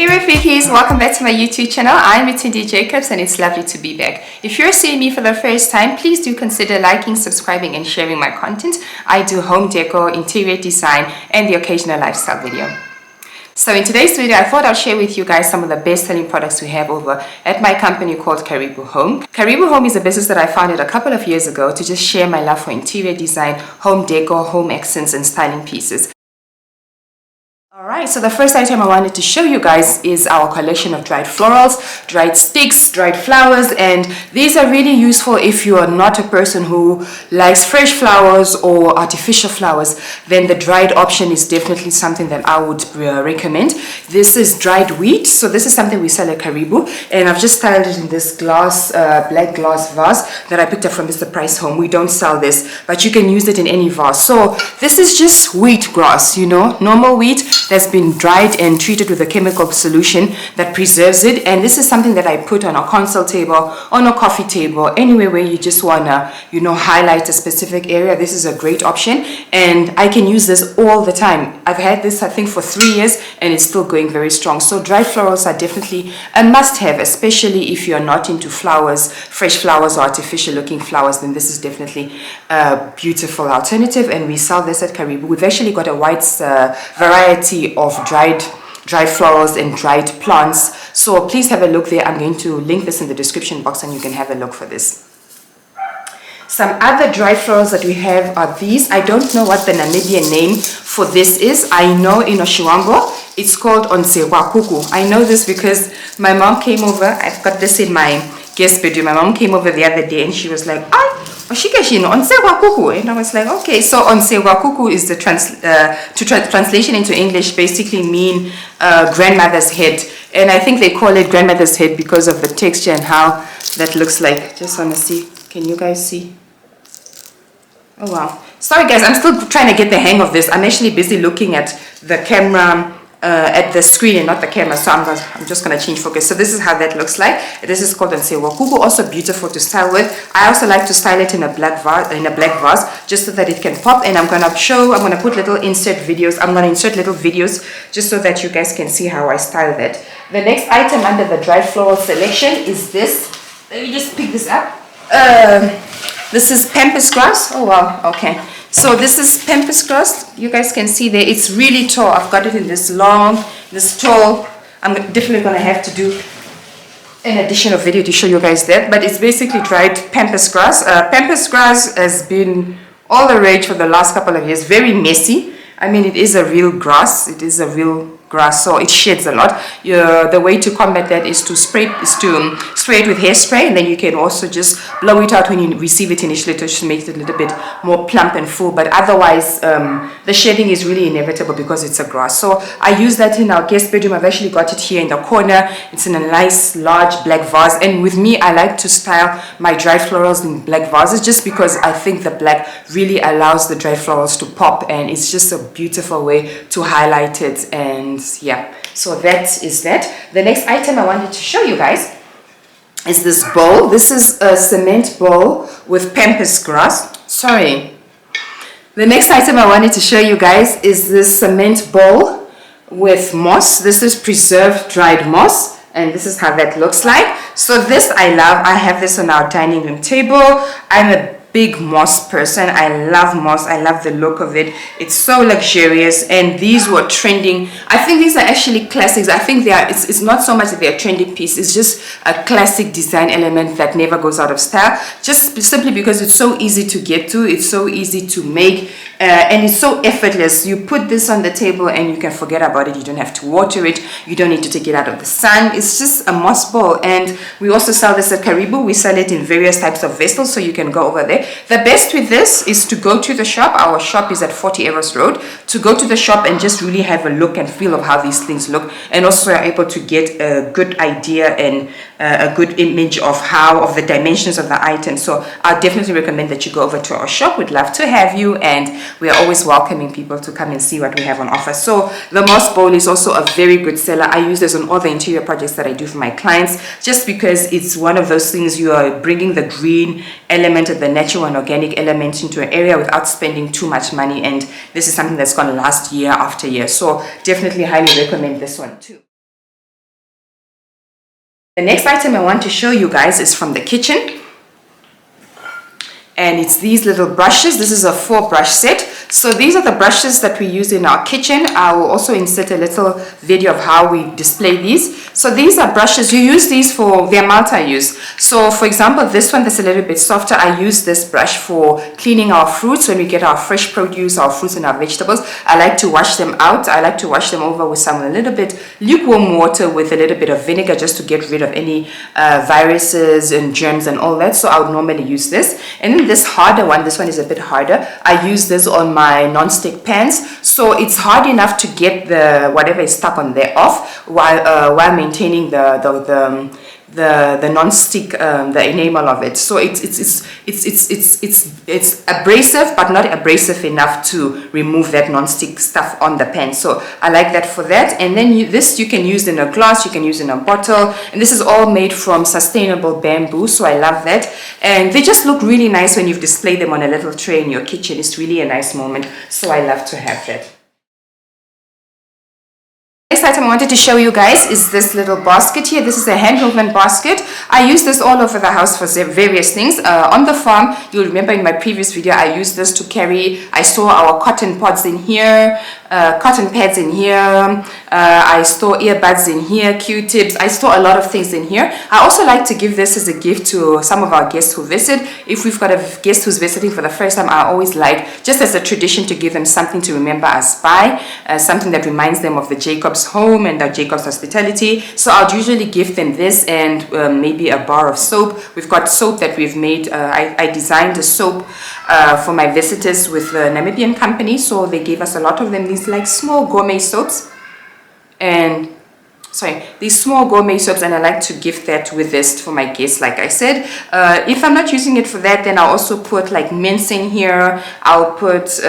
Rafikis, welcome back to my YouTube channel. I'm Mithindi Jacobs and it's lovely to be back. If you're seeing me for the first time, please do consider liking, subscribing and sharing my content. I do home decor, interior design and the occasional lifestyle video. So in today's video, I thought I'll share with you guys some of the best selling products we have over at my company called Karibu Home. Karibu Home is a business that I founded a couple of years ago to just share my love for interior design, home decor, home accents and styling pieces. Alright, so the first item I wanted to show you guys is our collection of dried florals, dried sticks, dried flowers, and these are really useful if you are not a person who likes fresh flowers or artificial flowers. Then the dried option is definitely something that I would recommend. This is dried wheat, so this is something we sell at Karibu, and I've just styled it in this glass, black glass vase that I picked up from Mr. Price Home. We don't sell this, but you can use it in any vase. So this is just wheat grass, you know, normal wheat that's been dried and treated with a chemical solution that preserves it. And this is something that I put on a console table, on a coffee table, anywhere where you just wanna, you know, highlight a specific area. This is a great option and I can use this all the time. I've had this I think for 3 years and it's still going very strong. So dried florals are definitely a must-have, especially if you're not into flowers, fresh flowers or artificial looking flowers. Then this is definitely a beautiful alternative, and we sell this at Karibu. We've actually got a wide variety of dried florals and dried plants, so please have a look there. I'm going to link this in the description box and you can have a look for this. Some other dried florals that we have are these. I don't know what the Namibian name for this is. I know in Oshiwango it's called Onsewakuku. I know this because my mom came over. I've got this in my guest bedroom. My mom came over the other day and she was like, Onsewakuku, and I was like, okay. So Onsewakuku is the translation into English basically mean grandmother's head, and I think they call it grandmother's head because of the texture and how that looks like. Just want to see, can you guys see? Oh wow, sorry guys, I'm still trying to get the hang of this. I'm actually busy looking at the camera, at the screen and not the camera, so I'm just going to change focus. So this is how that looks like. This is called Onsewakuku, also beautiful to style with. I also like to style it in a black vase, just so that it can pop. And I'm going to put little insert videos. I'm going to insert little videos just so that you guys can see how I style that. The next item under the dried floral selection is this. Let me just pick this up. This is Pampas grass. Oh wow, okay. So this is Pampas grass. You guys can see there, it's really tall. I've got it in this long, this tall. I'm definitely going to have to do an additional video to show you guys that. But it's basically dried Pampas grass. Pampas grass has been all the rage for the last couple of years. Very messy. I mean, it is a real grass. It is a real grass, so it sheds a lot. The way to combat that is to spray it with hairspray, and then you can also just blow it out when you receive it initially to just make it a little bit more plump and full. But otherwise, the shedding is really inevitable because it's a grass. So I use that in our guest bedroom. I've actually got it here in the corner. It's in a nice large black vase, and with me, I like to style my dried florals in black vases just because I think the black really allows the dried florals to pop, and it's just a beautiful way to highlight it. And yeah, so that is that. The next item I wanted to show you guys is this bowl. This is a cement bowl with Pampas grass. Sorry. The next item I wanted to show you guys is this cement bowl with moss. This is preserved dried moss, and this is how that looks like. So this I love. I have this on our dining room table. I'm a big moss person. I love moss. I love the look of it. It's so luxurious, and these were trending. I think these are actually classics. I think they are, it's not so much that they're a trending piece, it's just a classic design element that never goes out of style, just simply because it's so easy to get to, it's so easy to make, and it's so effortless. You put this on the table and you can forget about it. You don't have to water it, you don't need to take it out of the sun. It's just a moss bowl. And we also sell this at Karibu. We sell it in various types of vessels, so you can go over there. The best with this is to go to the shop. Our shop is at 40 Eros Road. To go to the shop and just really have a look and feel of how these things look, and also are able to get a good idea and a good image of the dimensions of the item. So I definitely recommend that you go over to our shop. We'd love to have you, and we are always welcoming people to come and see what we have on offer. So the moss bowl is also a very good seller. I use this on all the interior projects that I do for my clients, just because it's one of those things. You are bringing the green element of the natural and organic element into an area without spending too much money, and this is something that's going to last year after year. So definitely highly recommend this one too. The next item I want to show you guys is from the kitchen. And it's these little brushes. This is a 4-brush set. So these are the brushes that we use in our kitchen. I will also insert a little video of how we display these. So these are brushes. You use these for, they're multi-use. So for example, this one that's a little bit softer, I use this brush for cleaning our fruits. When we get our fresh produce, our fruits and our vegetables, I like to wash them out. I like to wash them over with some a little bit lukewarm water with a little bit of vinegar, just to get rid of any viruses and germs and all that. So I would normally use this. And then this harder one, this one is a bit harder. I use this on my non-stick pans, so it's hard enough to get the whatever is stuck on there off while maintaining the non-stick the enamel of it. So it's abrasive, but not abrasive enough to remove that non-stick stuff on the pan. So I like that for that. And then this you can use in a glass, you can use in a bottle, and this is all made from sustainable bamboo, so I love that. And they just look really nice when you've displayed them on a little tray in your kitchen. It's really a nice moment, so I love to have that. Next item I wanted to show you guys is this little basket here. This is a hand-woven basket. I use this all over the house for various things. On the farm, you'll remember in my previous video, I used this to carry, I store our cotton pods in here, cotton pads in here, I store earbuds in here, Q-tips, I store a lot of things in here. I also like to give this as a gift to some of our guests who visit. If we've got a guest who's visiting for the first time, I always like, just as a tradition, to give them something to remember us by, something that reminds them of the Jacob's home and the Jacob's hospitality. So I'll usually give them this and maybe a bar of soap. We've got soap that we've made. I designed a soap for my visitors with a Namibian company, so they gave us a lot of them, these like small gourmet soaps, and these small gourmet soaps, and I like to gift that with this for my guests. Like I said, if I'm not using it for that, then I'll also put like mince in here. I'll put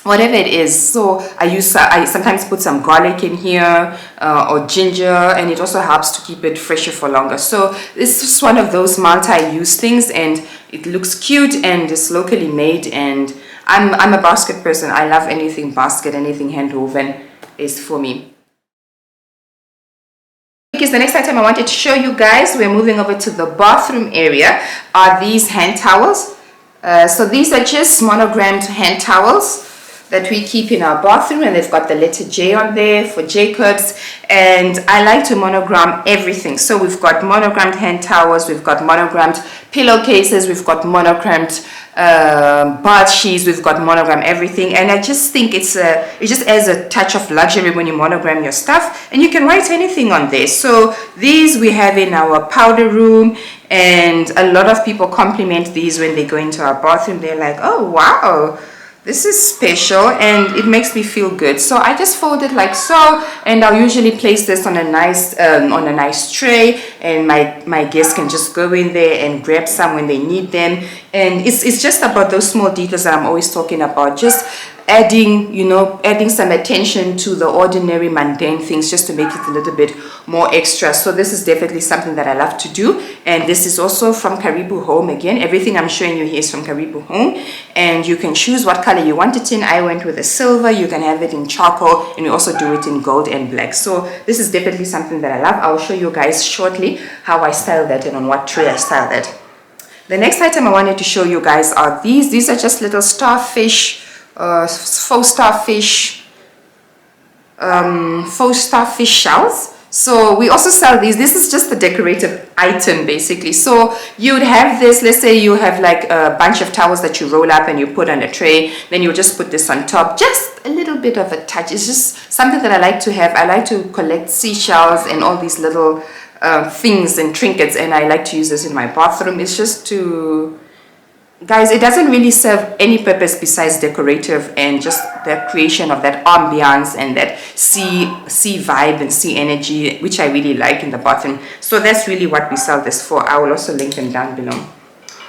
whatever it is. So I sometimes put some garlic in here or ginger, and it also helps to keep it fresher for longer. So this is one of those multi-use things, and it looks cute and it's locally made, and I'm a basket person. I love anything basket, anything hand woven is for me. Because the next item I wanted to show you guys, we're moving over to the bathroom area, are these hand towels. So these are just monogrammed hand towels that we keep in our bathroom, and they've got the letter J on there for Jacobs, and I like to monogram everything. So we've got monogrammed hand towels, we've got monogrammed pillowcases, we've got monogrammed bath sheets, we've got monogram everything, and I just think it just adds a touch of luxury when you monogram your stuff, and you can write anything on there. So these we have in our powder room, and a lot of people compliment these when they go into our bathroom. They're like, oh wow, this is special, and it makes me feel good. So I just fold it like so, and I'll usually place this on a nice tray, and my guests can just go in there and grab some when they need them. And it's just about those small details that I'm always talking about, just adding some attention to the ordinary mundane things, just to make it a little bit more extra. So this is definitely something that I love to do, and this is also from Karibu Home. Again, everything I'm showing you here is from Karibu Home, and you can choose what color you want it in. I went with a silver. You can have it in charcoal, and we also do it in gold and black. So this is definitely something that I love. I'll show you guys shortly how I style that and on what tray I style that. The next item I wanted to show you guys are these. These are just little starfish, faux starfish shells. So we also sell these. This is just a decorative item basically. So you would have this, let's say you have like a bunch of towels that you roll up and you put on a tray, then you just put this on top, just a little bit of a touch. It's just something that I like to have. I like to collect seashells and all these little things and trinkets, and I like to use this in my bathroom. It's just to, guys, it doesn't really serve any purpose besides decorative and just the creation of that ambiance and that sea vibe and sea energy, which I really like in the bathroom. So that's really what we sell this for. I will also link them down below.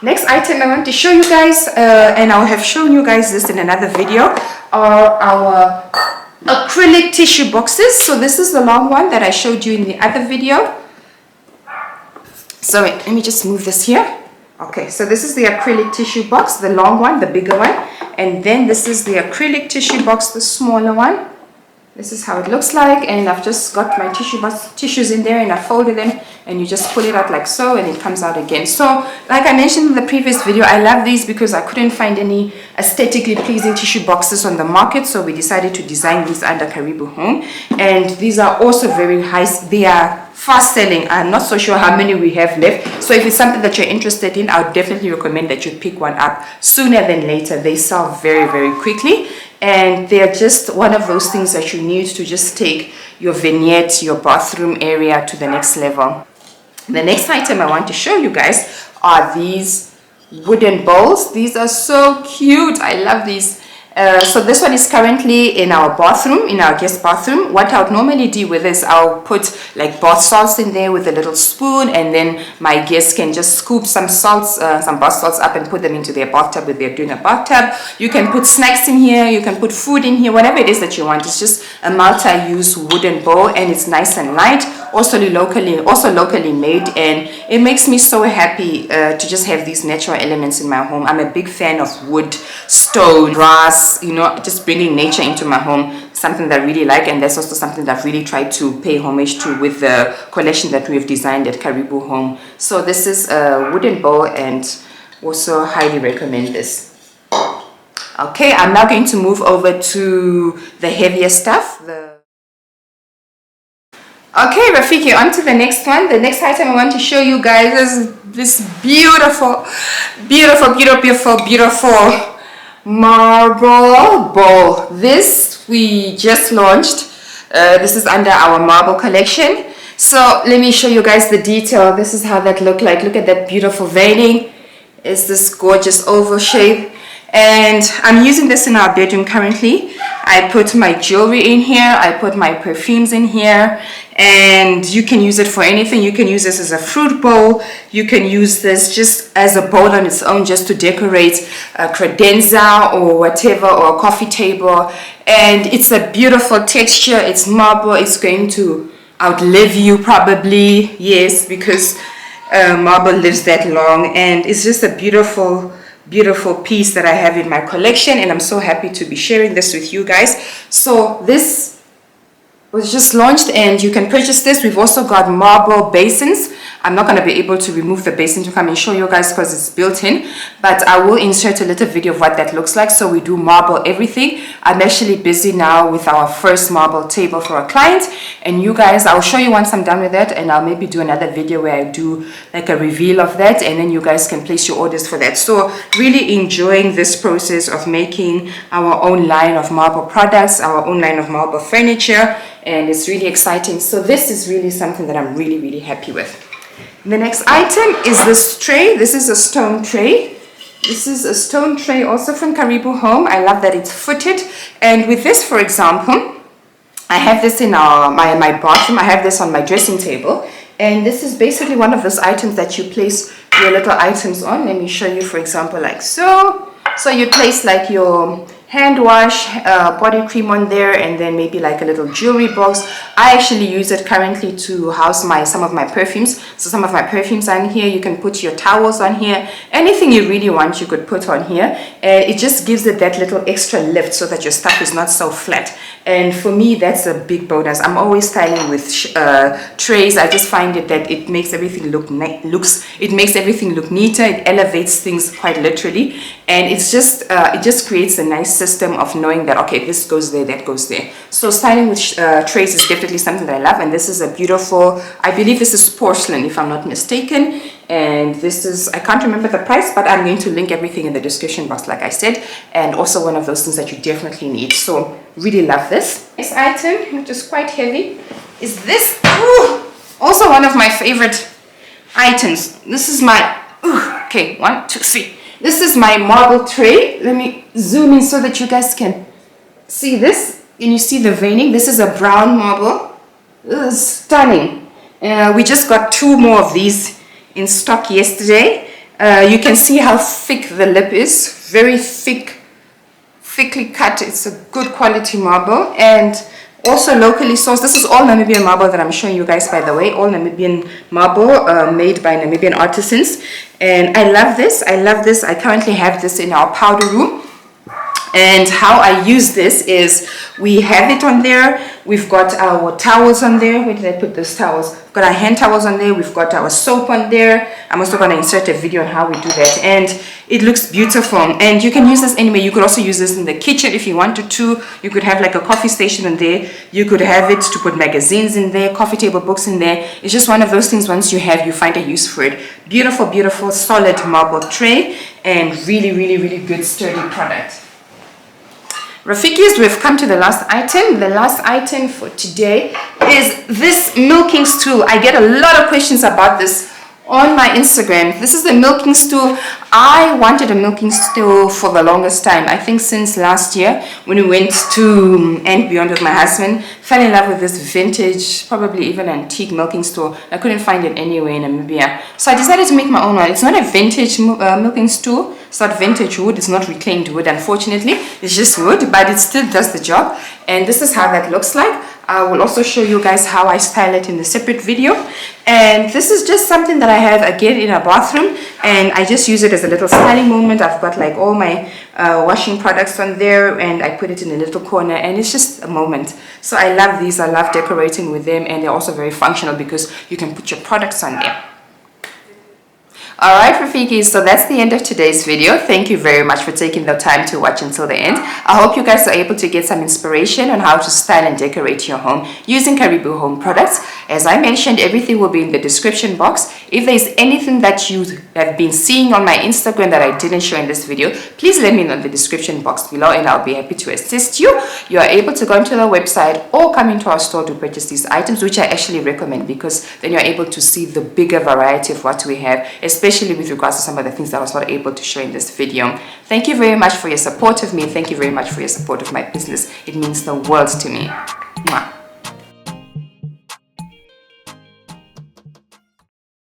Next item I want to show you guys, and I have shown you guys this in another video, are our acrylic tissue boxes. So this is the long one that I showed you in the other video. So let me just move this here. Okay, so this is the acrylic tissue box, the long one, the bigger one, and then this is the acrylic tissue box, the smaller one. This is how it looks like, and I've just got my tissues in there, and I folded them, and you just pull it out like so, and it comes out again. So like I mentioned in the previous video, I love these because I couldn't find any aesthetically pleasing tissue boxes on the market, so we decided to design these under Karibu Home. And these are also very high, they are fast selling. I'm not so sure how many we have left, so if it's something that you're interested in, I would definitely recommend that you pick one up sooner than later. They sell very quickly, and they're just one of those things that you need to just take your vignette, your bathroom area to the next level. The next item I want to show you guys are these wooden bowls. These are so cute. I love these. So this one is currently in our bathroom, in our guest bathroom. What I would normally do with this, I'll put like bath salts in there with a little spoon, and then my guests can just scoop some salts, some bath salts up and put them into their bathtub if they're doing a bathtub. You can put snacks in here, you can put food in here, whatever it is that you want. It's just a multi-use wooden bowl, and it's nice and light. Also locally made, and it makes me so happy to just have these natural elements in my home. I'm a big fan of wood, stone, grass, you know, just bringing nature into my home, something that I really like, and that's also something that I've really tried to pay homage to with the collection that we've designed at Karibu Home. So this is a wooden bowl, and also highly recommend this. Okay, I'm now going to move over to the heavier stuff. Okay, Rafiki, on to the next one. The next item I want to show you guys is this beautiful marble bowl. This we just launched. This is under our marble collection. So let me show you guys the detail. This is how that look like. Look at that beautiful veining. It's this gorgeous oval shape. And I'm using this in our bedroom currently. I put my jewelry in here, I put my perfumes in here, and you can use it for anything. You can use this as a fruit bowl, you can use this just as a bowl on its own just to decorate a credenza or whatever, or a coffee table. And it's a beautiful texture, it's marble, it's going to outlive you probably, yes, because marble lives that long. And it's just a beautiful piece that I have in my collection, and I'm so happy to be sharing this with you guys. So this was just launched, and you can purchase this. We've also got marble basins. I'm not going to be able to remove the basin to come and show you guys because it's built in, but I will insert a little video of what that looks like. So we do marble everything. I'm actually busy now with our first marble table for a client, and you guys, I'll show you once I'm done with that, and I'll maybe do another video where I do like a reveal of that, and then you guys can place your orders for that. So really enjoying this process of making our own line of marble products, our own line of marble furniture, and it's really exciting. So this is really something that I'm really happy with. The next item is this tray. This is a stone tray. This is a stone tray also from Karibu Home. I love that it's footed. And with this, for example, I have this in my bathroom. I have this on my dressing table. And this is basically one of those items that you place your little items on. Let me show you, for example, like so. So you place like your hand wash, body cream on there, and then maybe like a little jewelry box. I actually use it currently to house some of my perfumes. So some of my perfumes are in here. You can put your towels on here. Anything you really want, you could put on here. And it just gives it that little extra lift so that your stuff is not so flat. And for me, that's a big bonus. I'm always styling with trays. I just find it that it makes everything look neater. It elevates things quite literally, and it's just it just creates a nice system of knowing that okay, this goes there, that goes there. So styling with trays is definitely something that I love, and this is a beautiful, I believe this is porcelain if I'm not mistaken, and this is, I can't remember the price, but I'm going to link everything in the description box like I said, and also one of those things that you definitely need. So really love this. This item, which is quite heavy, is this. Ooh, also one of my favorite items. This is my, okay, 1, 2, 3. This is my marble tray. Let me zoom in so that you guys can see this. And you see the veining. This is a brown marble. Stunning. We just got 2 more of these in stock yesterday. You can see how thick the lip is. Very thickly cut. It's a good quality marble, and also locally sourced. This is all Namibian marble that I'm showing you guys, by the way. All Namibian marble made by Namibian artisans. And I love this. I currently have this in our powder room. And how I use this is we have it on there. We've got our towels on there. Where did I put those towels? We've got our hand towels on there. We've got our soap on there. I'm also going to insert a video on how we do that. And it looks beautiful. And you can use this anywhere. You could also use this in the kitchen if you wanted to. You could have like a coffee station in there. You could have it to put magazines in there, coffee table books in there. It's just one of those things once you have, you find a use for it. Beautiful, beautiful, solid marble tray. And really, really, really good sturdy product. Rafikis, we've come to the last item. The last item for today is this milking stool. I get a lot of questions about this on my Instagram. This is the milking stool. I wanted a milking stool for the longest time. I think since last year when we went to And Beyond with my husband, fell in love with this vintage, probably even antique milking stool. I couldn't find it anywhere in Namibia. So I decided to make my own one. It's not a vintage milking stool. It's not vintage wood. It's not reclaimed wood, unfortunately. It's just wood, but it still does the job. And this is how that looks like. I will also show you guys how I style it in a separate video. And this is just something that I have again in a bathroom, and I just use it as a little styling moment. I've got like all my washing products on there, and I put it in a little corner, and it's just a moment. So I love these. I love decorating with them, and they're also very functional because you can put your products on there. Alright, Rafikis, so that's the end of today's video. Thank you very much for taking the time to watch until the end. I hope you guys are able to get some inspiration on how to style and decorate your home using Karibu Home products. As I mentioned, everything will be in the description box. If there's anything that you have been seeing on my Instagram that I didn't show in this video, please let me know in the description box below, and I'll be happy to assist you. You are able to go into the website or come into our store to purchase these items, which I actually recommend because then you're able to see the bigger variety of what we have, especially with regards to some of the things that I was not able to show in this video. Thank you very much for your support of me. Thank you very much for your support of my business. It means the world to me.